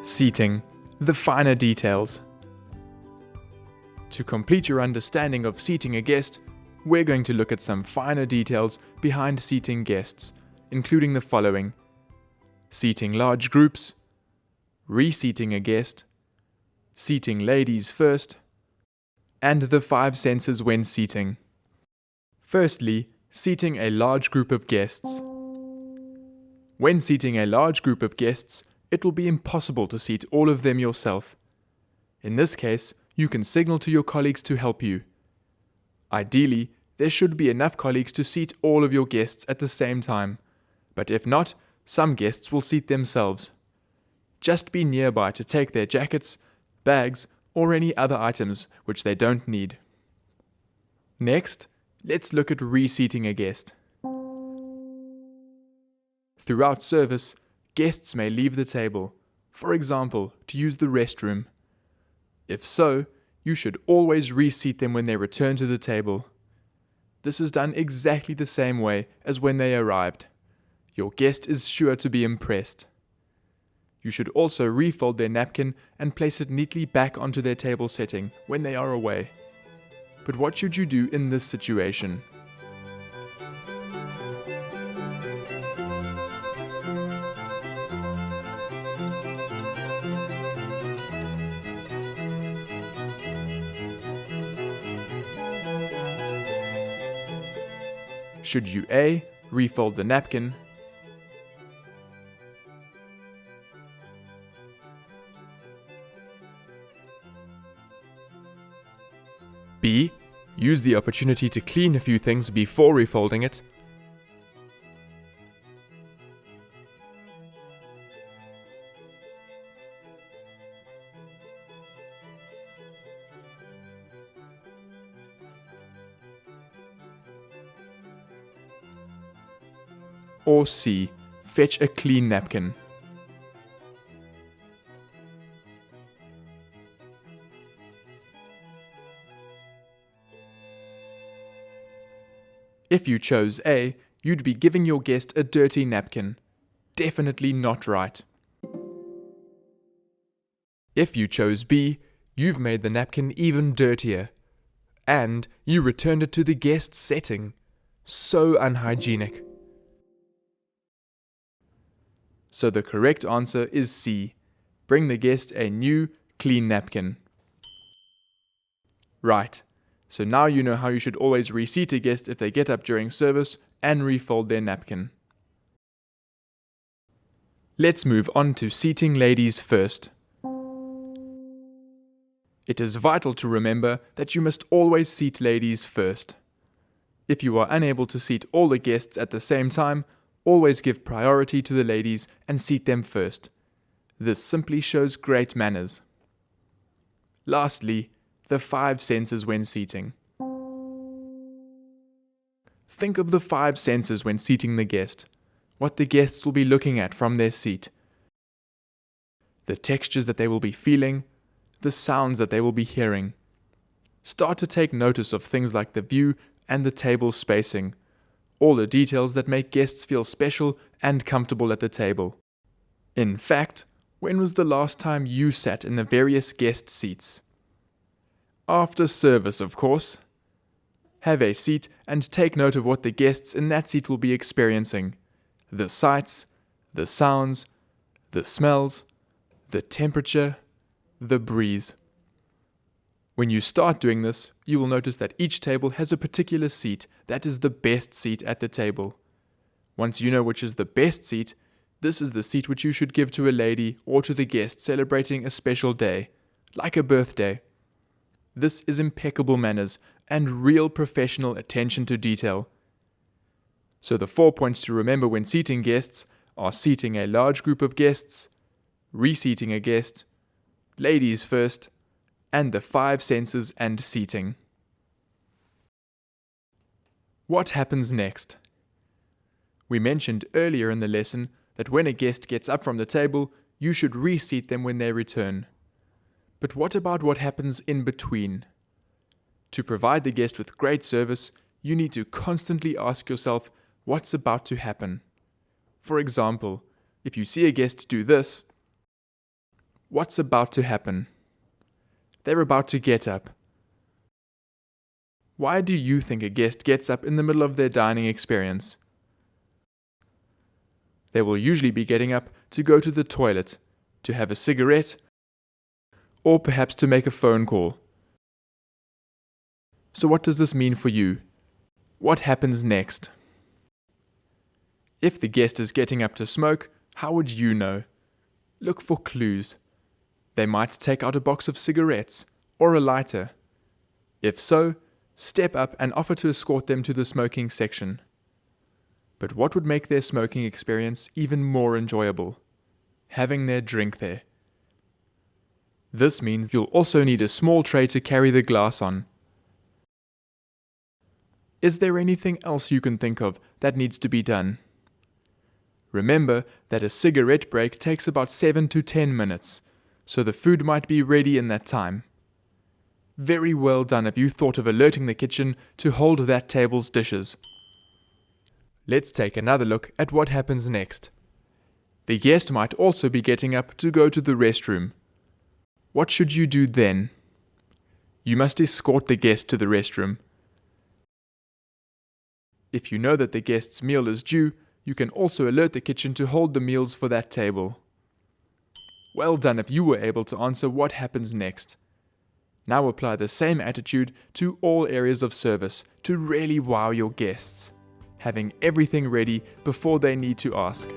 Seating, the finer details. To complete your understanding of seating a guest, we're going to look at some finer details behind seating guests, including the following: seating large groups, reseating a guest, seating ladies first, and the 5 senses when seating. Firstly, seating a large group of guests. When seating a large group of guests, it will be impossible to seat all of them yourself. In this case, you can signal to your colleagues to help you. Ideally, there should be enough colleagues to seat all of your guests at the same time, but if not, some guests will seat themselves. Just be nearby to take their jackets, bags, or any other items which they don't need. Next, let's look at reseating a guest. Throughout service, guests may leave the table, for example, to use the restroom. If so, you should always reseat them when they return to the table. This is done exactly the same way as when they arrived. Your guest is sure to be impressed. You should also refold their napkin and place it neatly back onto their table setting when they are away. But what should you do in this situation? Should you A. Refold the napkin, B. Use the opportunity to clean a few things before refolding it, or C. Fetch a clean napkin. If you chose A, you'd be giving your guest a dirty napkin. Definitely not right. If you chose B, you've made the napkin even dirtier. And you returned it to the guest's setting. So unhygienic. So the correct answer is C. Bring the guest a new, clean napkin. Right. So now you know how you should always reseat a guest if they get up during service and refold their napkin. Let's move on to seating ladies first. It is vital to remember that you must always seat ladies first. If you are unable to seat all the guests at the same time, always give priority to the ladies and seat them first. This simply shows great manners. Lastly, the 5 senses when seating. Think of the 5 senses when seating the guest, what the guests will be looking at from their seat, the textures that they will be feeling, the sounds that they will be hearing. Start to take notice of things like the view and the table spacing, all the details that make guests feel special and comfortable at the table. In fact, when was the last time you sat in the various guest seats? After service, of course. Have a seat and take note of what the guests in that seat will be experiencing. The sights, the sounds, the smells, the temperature, the breeze. When you start doing this, you will notice that each table has a particular seat that is the best seat at the table. Once you know which is the best seat, this is the seat which you should give to a lady or to the guest celebrating a special day, like a birthday. This is impeccable manners and real professional attention to detail. So the 4 points to remember when seating guests are seating a large group of guests, reseating a guest, ladies first, and the 5 senses and seating. What happens next? We mentioned earlier in the lesson that when a guest gets up from the table, you should reseat them when they return. But what about what happens in between? To provide the guest with great service, you need to constantly ask yourself what's about to happen. For example, if you see a guest do this, What's about to happen? They're about to get up. Why do you think a guest gets up in the middle of their dining experience? They will usually be getting up to go to the toilet, to have a cigarette, or perhaps to make a phone call. So what does this mean for you? What happens next? If the guest is getting up to smoke, how would you know? Look for clues. They might take out a box of cigarettes or a lighter. If so, step up and offer to escort them to the smoking section. But what would make their smoking experience even more enjoyable? Having their drink there. This means you'll also need a small tray to carry the glass on. Is there anything else you can think of that needs to be done? Remember that a cigarette break takes about 7 to 10 minutes, so the food might be ready in that time. Very well done if you thought of alerting the kitchen to hold that table's dishes. Let's take another look at what happens next. The guest might also be getting up to go to the restroom. What should you do then? You must escort the guest to the restroom. If you know that the guest's meal is due, you can also alert the kitchen to hold the meals for that table. Well done if you were able to answer what happens next. Now apply the same attitude to all areas of service to really wow your guests, having everything ready before they need to ask.